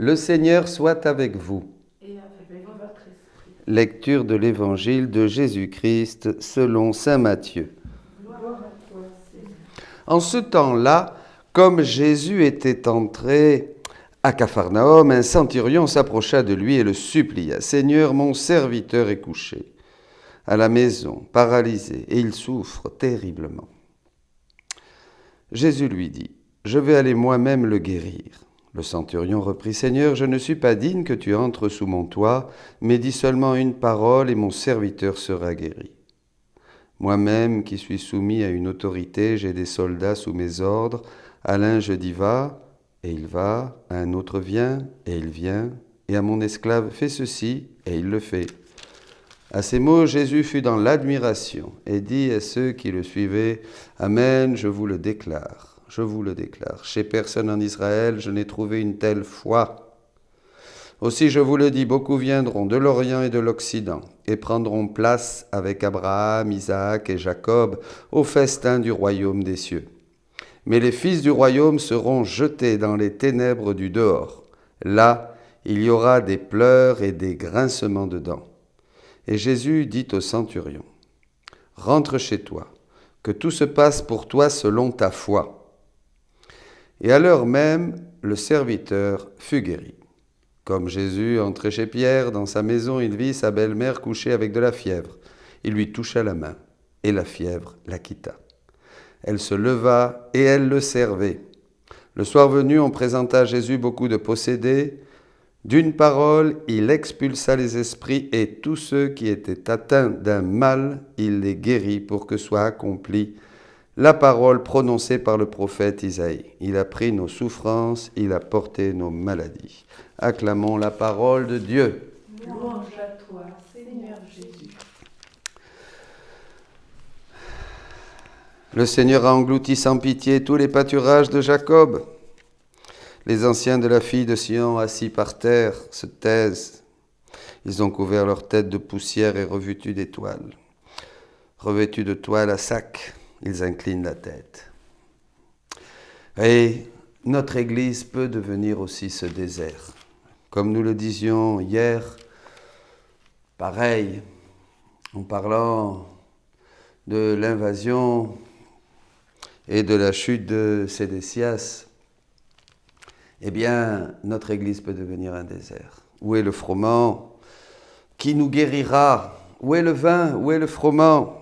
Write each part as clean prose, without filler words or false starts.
Le Seigneur soit avec vous. Et avec votre esprit. Lecture de l'Évangile de Jésus-Christ selon saint Matthieu. Gloire à toi, Seigneur. En ce temps-là, comme Jésus était entré à Capharnaüm, un centurion s'approcha de lui et le supplia. « Seigneur, mon serviteur est couché à la maison, paralysé, et il souffre terriblement. » Jésus lui dit, « Je vais aller moi-même le guérir. » Le centurion reprit, « Seigneur, je ne suis pas digne que tu entres sous mon toit, mais dis seulement une parole et mon serviteur sera guéri. Moi-même qui suis soumis à une autorité, j'ai des soldats sous mes ordres. À l'un je dis va, et il va, à un autre vient, et il vient, et à mon esclave fais ceci, et il le fait. » À ces mots, Jésus fut dans l'admiration et dit à ceux qui le suivaient, « Amen, je vous le déclare. Je vous le déclare. Chez personne en Israël, je n'ai trouvé une telle foi. Aussi, je vous le dis, beaucoup viendront de l'Orient et de l'Occident et prendront place avec Abraham, Isaac et Jacob au festin du royaume des cieux. Mais les fils du royaume seront jetés dans les ténèbres du dehors. Là, il y aura des pleurs et des grincements de dents. » Et Jésus dit au centurion, « Rentre chez toi, que tout se passe pour toi selon ta foi. » Et à l'heure même, le serviteur fut guéri. Comme Jésus entrait chez Pierre, dans sa maison, il vit sa belle-mère couchée avec de la fièvre. Il lui toucha la main, et la fièvre la quitta. Elle se leva, et elle le servait. Le soir venu, on présenta à Jésus beaucoup de possédés. D'une parole, il expulsa les esprits, et tous ceux qui étaient atteints d'un mal, il les guérit pour que soit accomplie la parole prononcée par le prophète Isaïe. Il a pris nos souffrances, il a porté nos maladies. Acclamons la parole de Dieu. Louange à toi, Seigneur Jésus. Le Seigneur a englouti sans pitié tous les pâturages de Jacob. Les anciens de la fille de Sion, assis par terre, se taisent. Ils ont couvert leur tête de poussière et revêtus d'étoiles. Revêtus de toile à sac, ils inclinent la tête. Et notre Église peut devenir aussi ce désert. Comme nous le disions hier, pareil, en parlant de l'invasion et de la chute de Sédécias, eh bien, notre Église peut devenir un désert. Où est le froment? Qui nous guérira? Où est le vin? Où est le froment?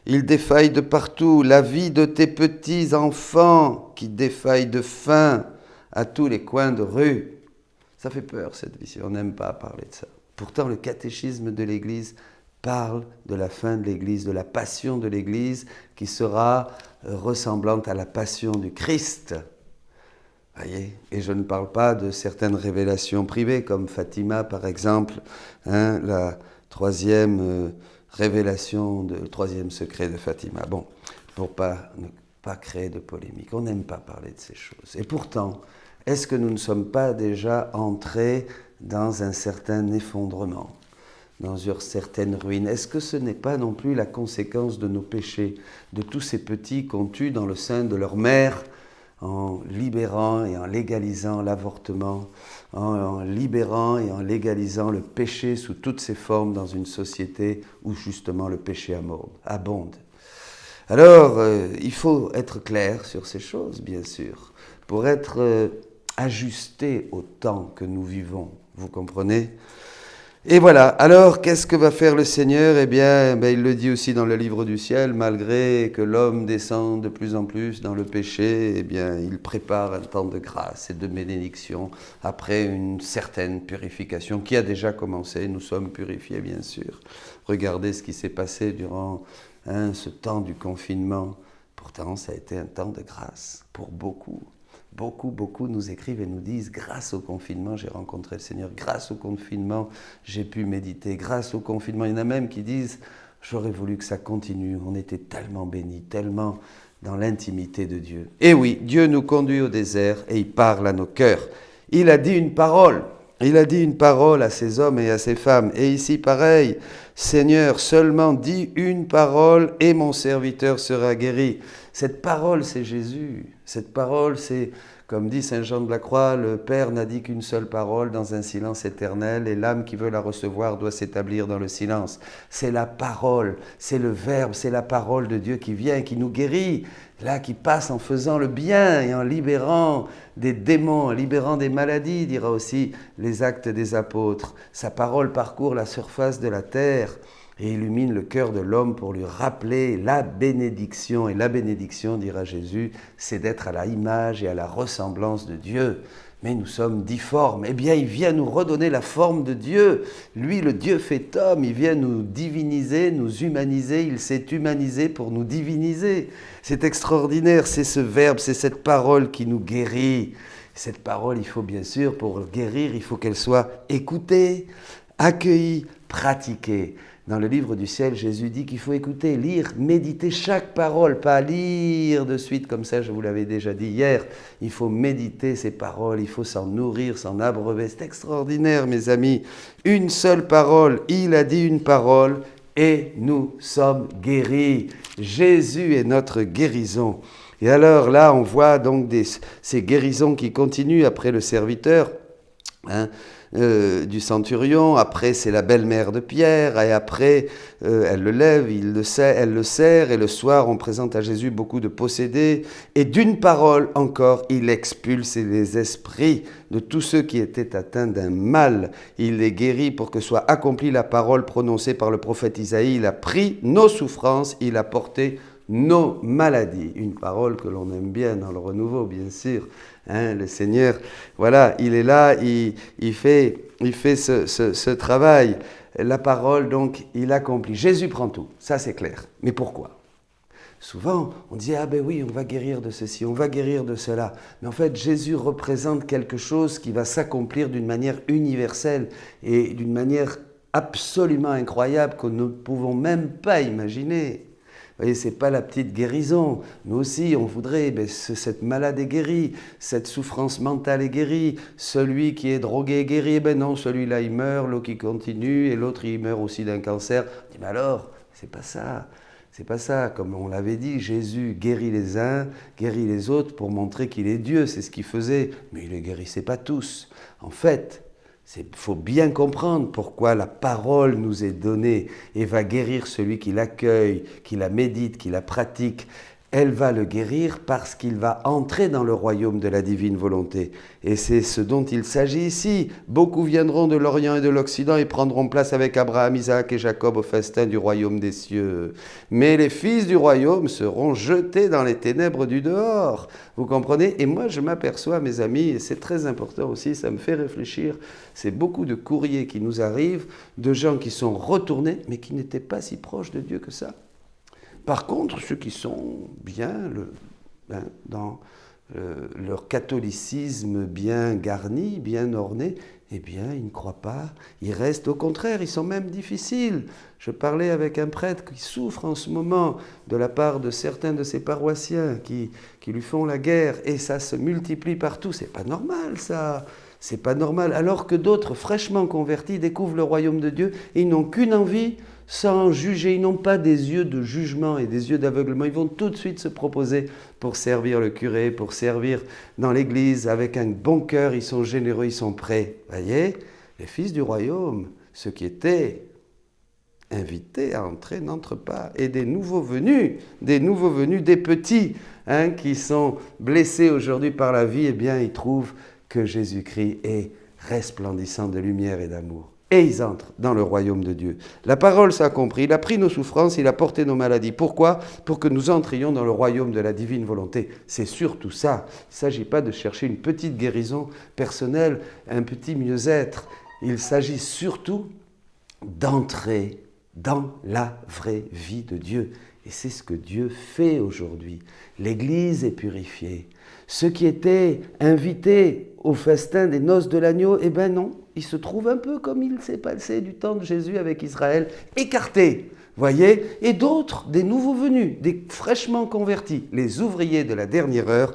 Il défaille de partout. La vie de tes petits enfants qui défaillent de faim à tous les coins de rue. Ça fait peur, cette vie. On n'aime pas parler de ça. Pourtant, le catéchisme de l'Église parle de la fin de l'Église, de la passion de l'Église qui sera ressemblante à la passion du Christ. Voyez, et je ne parle pas de certaines révélations privées, comme Fatima, par exemple, la troisième révélation, le troisième secret de Fatima. Bon, pour ne pas créer de polémique. On n'aime pas parler de ces choses. Et pourtant, est-ce que nous ne sommes pas déjà entrés dans un certain effondrement, dans une certaine ruine? Est-ce que ce n'est pas non plus la conséquence de nos péchés, de tous ces petits qu'on tue dans le sein de leur mère, en libérant et en légalisant l'avortement, en libérant et en légalisant le péché sous toutes ses formes dans une société où justement le péché abonde. Alors, il faut être clair sur ces choses, bien sûr, pour être ajusté au temps que nous vivons, vous comprenez ? Et voilà, alors qu'est-ce que va faire le Seigneur ? Eh bien, il le dit aussi dans le livre du ciel, malgré que l'homme descend de plus en plus dans le péché, eh bien, il prépare un temps de grâce et de bénédiction après une certaine purification qui a déjà commencé. Nous sommes purifiés, bien sûr. Regardez ce qui s'est passé durant ce temps du confinement. Pourtant, ça a été un temps de grâce pour beaucoup. Beaucoup nous écrivent et nous disent, grâce au confinement, j'ai rencontré le Seigneur, grâce au confinement, j'ai pu méditer, grâce au confinement. Il y en a même qui disent, j'aurais voulu que ça continue, on était tellement bénis, tellement dans l'intimité de Dieu. Et oui, Dieu nous conduit au désert et il parle à nos cœurs. Il a dit une parole à ces hommes et à ces femmes. Et ici, pareil, Seigneur, seulement dis une parole et mon serviteur sera guéri. Cette parole, c'est Jésus. Cette parole, c'est, comme dit Saint Jean de la Croix, le Père n'a dit qu'une seule parole dans un silence éternel et l'âme qui veut la recevoir doit s'établir dans le silence. C'est la parole, c'est le Verbe, c'est la parole de Dieu qui vient, qui nous guérit, là, qui passe en faisant le bien et en libérant des démons, en libérant des maladies, dira aussi les Actes des Apôtres. Sa parole parcourt la surface de la terre et illumine le cœur de l'homme pour lui rappeler la bénédiction. Et la bénédiction, dira Jésus, c'est d'être à la image et à la ressemblance de Dieu. Mais nous sommes difformes. Eh bien, il vient nous redonner la forme de Dieu. Lui, le Dieu fait homme, il vient nous diviniser, nous humaniser. Il s'est humanisé pour nous diviniser. C'est extraordinaire, c'est ce Verbe, c'est cette parole qui nous guérit. Cette parole, il faut bien sûr, pour guérir, il faut qu'elle soit écoutée, accueillie, pratiquée. Dans le livre du ciel, Jésus dit qu'il faut écouter, lire, méditer chaque parole, pas lire de suite comme ça, je vous l'avais déjà dit hier. Il faut méditer ces paroles, il faut s'en nourrir, s'en abreuver. C'est extraordinaire, mes amis. Une seule parole, il a dit une parole et nous sommes guéris. Jésus est notre guérison. Et alors là, on voit donc ces guérisons qui continuent après le serviteur, du centurion, après c'est la belle-mère de Pierre, et après elle le lève, elle le serre, et le soir on présente à Jésus beaucoup de possédés, et d'une parole encore, il expulse les esprits de tous ceux qui étaient atteints d'un mal. Il les guérit pour que soit accomplie la parole prononcée par le prophète Isaïe. Il a pris nos souffrances, il a porté nos maladies. Une parole que l'on aime bien dans le renouveau, bien sûr. Le Seigneur, voilà, il est là, il fait ce travail. La parole, donc, il accomplit. Jésus prend tout, ça c'est clair. Mais pourquoi ? Souvent, on dit, ah ben oui, on va guérir de ceci, on va guérir de cela. Mais en fait, Jésus représente quelque chose qui va s'accomplir d'une manière universelle et d'une manière absolument incroyable que nous ne pouvons même pas imaginer. Vous voyez, ce n'est pas la petite guérison. Nous aussi, on voudrait, cette malade est guérie, cette souffrance mentale est guérie, celui qui est drogué est guéri. Ben non, celui-là, il meurt, l'autre qui continue, et l'autre, il meurt aussi d'un cancer. On dit, mais alors, c'est pas ça. C'est pas ça. Comme on l'avait dit, Jésus guérit les uns, guérit les autres pour montrer qu'il est Dieu. C'est ce qu'il faisait. Mais il ne les guérissait pas tous. En fait, il faut bien comprendre pourquoi la parole nous est donnée et va guérir celui qui l'accueille, qui la médite, qui la pratique. Elle va le guérir parce qu'il va entrer dans le royaume de la divine volonté. Et c'est ce dont il s'agit ici. Beaucoup viendront de l'Orient et de l'Occident et prendront place avec Abraham, Isaac et Jacob au festin du royaume des cieux. Mais les fils du royaume seront jetés dans les ténèbres du dehors. Vous comprenez ? Et moi, je m'aperçois, mes amis, et c'est très important aussi, ça me fait réfléchir, c'est beaucoup de courriers qui nous arrivent, de gens qui sont retournés, mais qui n'étaient pas si proches de Dieu que ça. Par contre, ceux qui sont bien dans leur catholicisme bien garni, bien orné, eh bien, ils ne croient pas. Ils restent, au contraire, ils sont même difficiles. Je parlais avec un prêtre qui souffre en ce moment de la part de certains de ses paroissiens qui lui font la guerre, et ça se multiplie partout. C'est pas normal, ça. C'est pas normal. Alors que d'autres, fraîchement convertis, découvrent le royaume de Dieu et ils n'ont qu'une envie, sans juger. Ils n'ont pas des yeux de jugement et des yeux d'aveuglement. Ils vont tout de suite se proposer pour servir le curé, pour servir dans l'église avec un bon cœur. Ils sont généreux, ils sont prêts. Voyez, les fils du royaume, ceux qui étaient invités à entrer, n'entrent pas. Et des nouveaux venus, des petits qui sont blessés aujourd'hui par la vie, eh bien, ils trouvent que Jésus-Christ est resplendissant de lumière et d'amour. Et ils entrent dans le royaume de Dieu. La parole s'est accomplie, il a pris nos souffrances, il a porté nos maladies. Pourquoi ? Pour que nous entrions dans le royaume de la divine volonté. C'est surtout ça. Il ne s'agit pas de chercher une petite guérison personnelle, un petit mieux-être. Il s'agit surtout d'entrer dans la vraie vie de Dieu. Et c'est ce que Dieu fait aujourd'hui. L'Église est purifiée. Ceux qui étaient invités au festin des noces de l'agneau, eh bien non, ils se trouvent un peu comme il s'est passé du temps de Jésus avec Israël, écartés, voyez. Et d'autres, des nouveaux venus, des fraîchement convertis, les ouvriers de la dernière heure,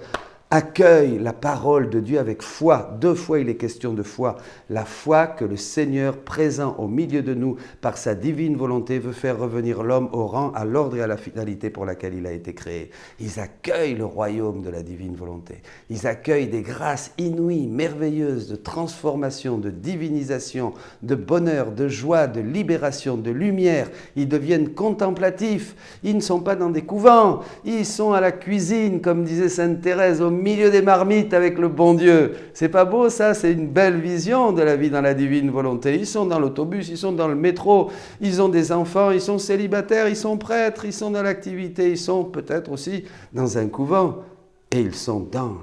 accueille la parole de Dieu avec foi. 2 fois il est question de foi. La foi que le Seigneur, présent au milieu de nous par sa divine volonté, veut faire revenir l'homme au rang, à l'ordre et à la finalité pour laquelle il a été créé. Ils accueillent le royaume de la divine volonté. Ils accueillent des grâces inouïes, merveilleuses, de transformation, de divinisation, de bonheur, de joie, de libération, de lumière. Ils deviennent contemplatifs. Ils ne sont pas dans des couvents. Ils sont à la cuisine, comme disait Sainte Thérèse, au milieu des marmites avec le bon Dieu. C'est pas beau ça? C'est une belle vision de la vie dans la divine volonté. Ils sont dans l'autobus, ils sont dans le métro, ils ont des enfants, ils sont célibataires, ils sont prêtres, ils sont dans l'activité, ils sont peut-être aussi dans un couvent. Et ils sont dans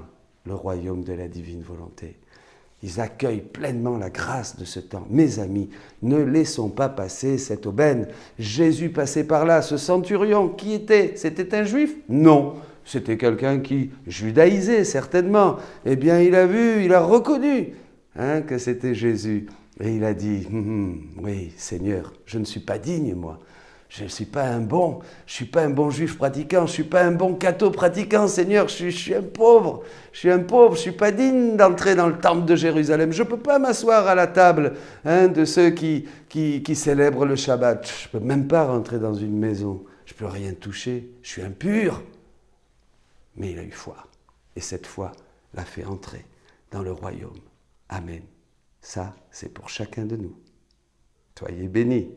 le royaume de la divine volonté. Ils accueillent pleinement la grâce de ce temps. Mes amis, ne laissons pas passer cette aubaine. Jésus passait par là, ce centurion, qui était? C'était un juif? Non. C'était quelqu'un qui judaïsait certainement. Eh bien, il a vu, il a reconnu que c'était Jésus. Et il a dit, oui, Seigneur, je ne suis pas digne, moi. Je ne suis pas un bon juif pratiquant, je ne suis pas un bon catho pratiquant, Seigneur, je suis un pauvre, je ne suis pas digne d'entrer dans le temple de Jérusalem. Je ne peux pas m'asseoir à la table de ceux qui célèbrent le Shabbat. Je ne peux même pas rentrer dans une maison, je ne peux rien toucher, je suis impur. Mais il a eu foi. Et cette foi l'a fait entrer dans le royaume. Amen. Ça, c'est pour chacun de nous. Soyez bénis.